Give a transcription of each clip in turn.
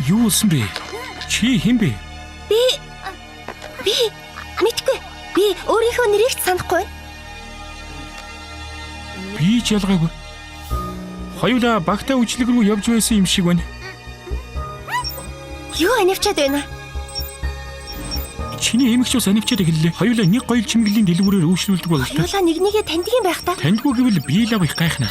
Юу болсон бэ? Чи хэн бэ? Би мэдгүй. Би өөрийнхөө нэрийг ч санахгүй. Би ч ялгаагүй. Хоёулаа багтаа үжлэг рүү явж байсан юм шиг байна. Юу анивчаад байна? Чиний эмэгч ус анивчаад эхэллээ. Хоёулаа нэг гоёл чимэглэлийн дэлгүүрээр өөрчлөлдөг болов. Хоёулаа нэг нэгээ таньдаг юм байх та. Таньдгүй гэвэл би лав их гайхна.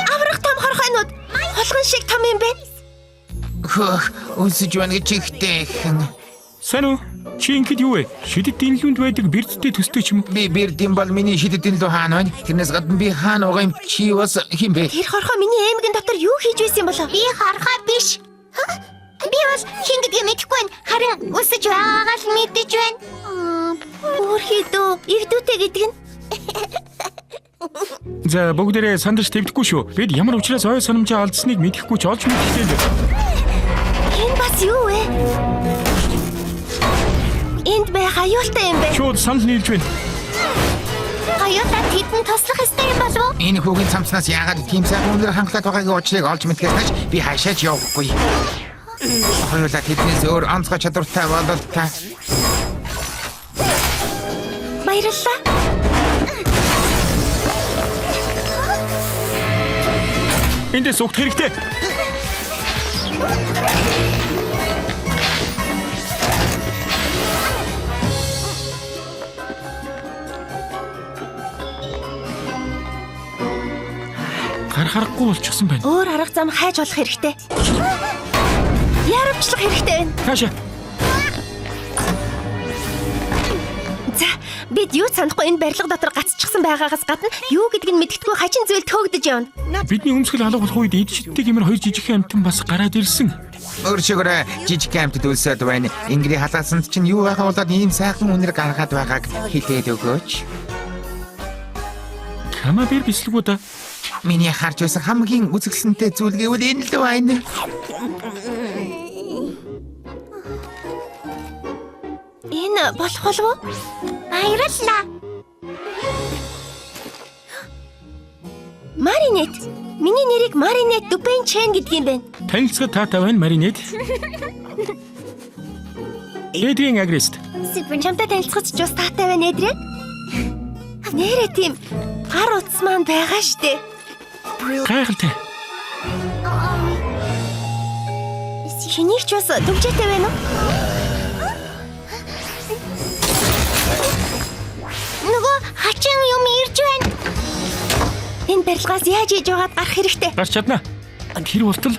Аврах том хорхойнууд холгон шиг том юм бэ? Өсөж байна гэж ихтэй хэн. Сайн уу? Чи ингэд юу вэ? Шидэд дэнлүүнд байдаг бэрдтэй төстэй ч юм уу? Би бэрдэм бол миний шидэдэн лөө хаана байна? Тэрнээс гадна би хаана байгаа юм? Чи бас хин бэ? Тэр хорхоо миний аймгийн дотор юу хийж байсан болов? Би хорхоо биш. Би бас хин гэдгийг мэдэхгүй байна. Харин өсөж байгаагаа л мэдэж байна. Өөрхийдөө игдүүтэй гэдэг нь. За бүгдээрээ сандарч тавьдаггүй шүү. Бид ямар учраас ой санамжаа алдсныг мэдэхгүй ч олж мэдчихлээ л. Энэ бас юу вэ? Энд байх аюултай юм бэ? Шууд санал нийлж байна. Аюултай тэдэнд туслах ёстой юм болов уу? Энэ хүүгийн цамцнаас яагаад тийм сайхан өндөр хангалуун байгаагийн уучлалыг олж мэдгэснэж би хашаач явахгүй. Хоёулаа тэднээс өөр онцгой чадвартай болол та. Баярлалаа. Эндээс угт хэрэгтэй. Харахгүй болчихсон байна. Өөр арга зам хайж болох хэрэгтэй. Яарвчлах хэрэгтэй байна. Хаашаа? За, бид юу санахгүй энэ барилга дотор гацчихсан байгаагаас гадна юу гэдгийг нь мэддэггүй хачин зүйл төөгдөж явна. Бидний өмсгөл алга болох үед эд шиддэг юмэр хоёр жижигхэн амтан бас гараад ирсэн. Өөрчигөө жижиг амтд үлсээд байна. Ингэрийн халаасанд чинь юу байхаа болоод ийм сайхан үнэр гаргаад байгааг хэлээд өгөөч. Кама бэр бислэгүү да. Миний харж байсан хамгийн үзэсгэлэнтэй зүйл гэвэл энэ л байна. Энэ болох болов уу? Баярлалаа. Маринет. Миний нэрийг Маринет Дупен Чен гэдэг юм байна. Танилцахад таатай байна Маринет. Эдрийн агрест. Супер чамтай танилцахад ч бас таатай байна Эдрийн. Нэрээ тийм гар утас маань байгаа штэ. Гайхалтай. Шинийх ч бас дүгжээтэй байна уу? Нөгөө хачин юм ирж байна. Энэ барилгаас яаж иж байгаад гарах хэрэгтэй? Гарч чадна. Тэр болтол